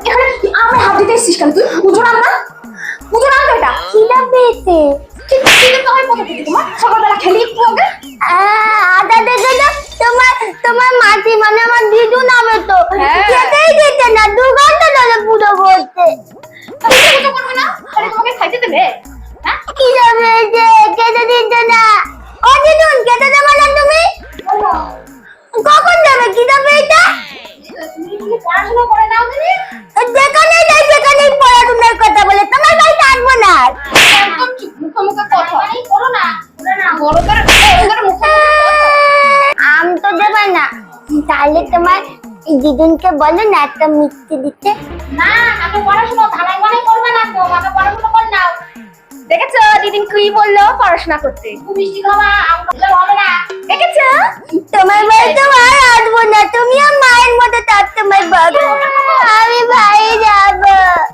এখানে আমার হাত দিতে এসেছিস কেন তুই? পুজো নাম না, পুজো নাম এটা খিদা পেয়েছে। তোমার সকালবেলা খেলি একটু আগে। আদা দেখে তো তোমার মাটি মানে আমার দিদু নামে তো খেতেই দিতে না, 2 ঘন্টা ধরে পুজো করতে। পুজো করবে না তাহলে তোমাকে খাইতে দেবে? হ্যাঁ খিদা পেয়েছে, খেতে দিতে না। ও দিদুন, খেতে দেবে না তুমি? কখন দেবে? খিদা পেয়েছে। তুমি পড়াশোনা করে নাও দিদি। যেখানেই যাই সেখানেই পড়াশোনার কথা বলে, তোমার বাড়ি থাকবো না। একদম চুপ, মুখে মুখে কথা বলো না, বড় করে মুখে আম তো দেবে না, তাহলে তোমার দিদুনকে বলো না একটা মিষ্টি দিতে। না, আমি পড়াশোনা ধালাই বানাই করবে না তো, আমাকে পড়াশোনা কর নাও। দেখেছো দিদিন কি বললো পড়াশোনা করতে? তুমি মিষ্টি খাওয়া, আম খেলে হবে না। দেখেছো? তোমার বাড়ি তো আর আসবো না, তুমিও মায়ের মতো থাকতে, তোমার বাবা। আমি ভাই